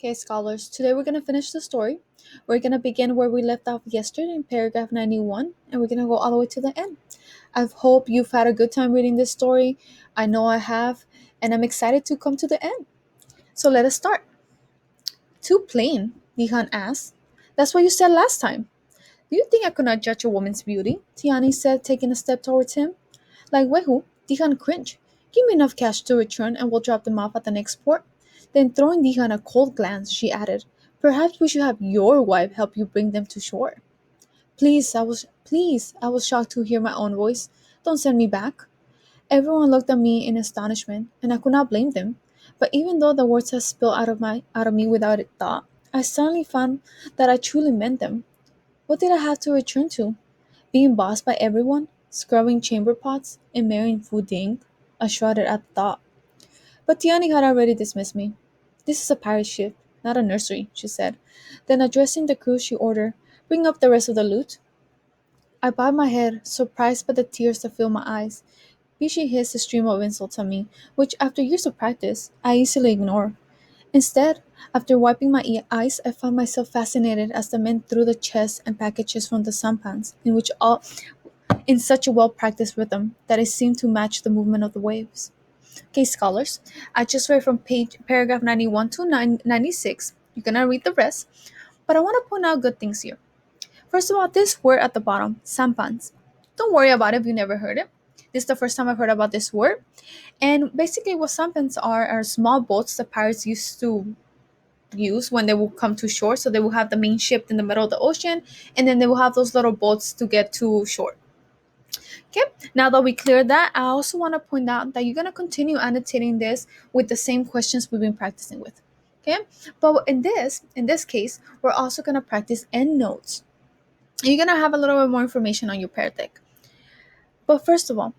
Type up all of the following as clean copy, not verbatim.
Okay, scholars, today we're going to finish the story. We're going to begin where we left off yesterday in paragraph 91, and we're going to go all the way to the end. I hope you've had a good time reading this story. I know I have, and I'm excited to come to the end. So let us start. Too plain, Dihan asked. That's what you said last time. Do you think I could not judge a woman's beauty? Tiani said, taking a step towards him. Like Wehu, Dihan cringed. Give me enough cash to return and we'll drop them off at the next port. Then throwing Dihan a cold glance, she added, Perhaps we should have your wife help you bring them to shore. Please, I was shocked to hear my own voice. Don't send me back. Everyone looked at me in astonishment, and I could not blame them. But even though the words had spilled out of me without a thought, I suddenly found that I truly meant them. What did I have to return to? Being bossed by everyone, scrubbing chamber pots, and marrying Fu Ding? I shuddered at the thought. But Tiani had already dismissed me. This is a pirate ship, not a nursery, she said. Then addressing the crew, she ordered, Bring up the rest of the loot. I bowed my head, surprised by the tears that filled my eyes. Bishi hissed a stream of insults at me, which, after years of practice, I easily ignored. Instead, after wiping my eyes, I found myself fascinated as the men threw the chests and packages from the sampans, in such a well-practiced rhythm that it seemed to match the movement of the waves. Okay, scholars, I just read from paragraph 91 to 96. You're gonna read the rest, but I want to point out good things here. First of all, this word at the bottom, sampans. Don't worry about it if you never heard it. This is the first time I've heard about this word. And basically, what sampans are small boats that pirates used to use when they will come to shore. So they will have the main ship in the middle of the ocean, and then they will have those little boats to get to shore. Okay, now that we cleared that, I also want to point out that you're going to continue annotating this with the same questions we've been practicing with. Okay, but in this case, we're also going to practice end notes. You're going to have a little bit more information on your paradeck. But first of all,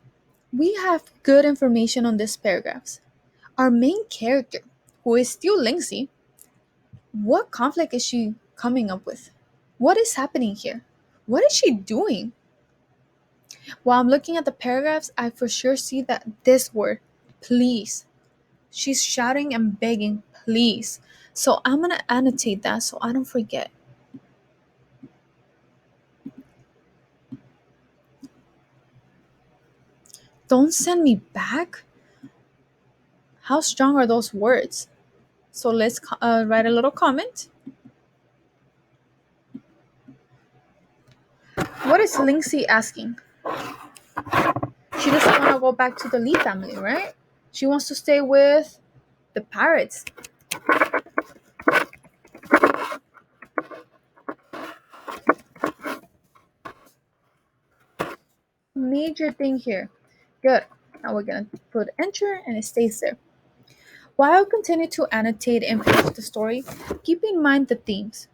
we have good information on these paragraphs. Our main character, who is still Lindsay, what conflict is she coming up with? What is happening here? What is she doing? While I'm looking at the paragraphs, I for sure see that this word, please. She's shouting and begging, please. So I'm going to annotate that so I don't forget. Don't send me back? How strong are those words? So let's write a little comment. What is Lindsay asking? She doesn't want to go back to the Lee family, right? She wants to stay with the pirates. Major thing here. Good. Now we're going to put enter and it stays there. While I continue to annotate and finish the story, keep in mind the themes.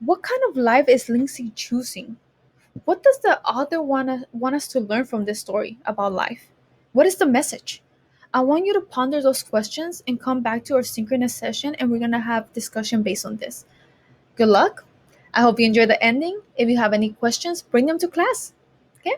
What kind of life is Lindsay choosing? What does the author want us to learn from this story about life? What is the message? I want you to ponder those questions and come back to our synchronous session, and we're going to have discussion based on this. Good luck. I hope you enjoy the ending. If you have any questions, bring them to class. Okay?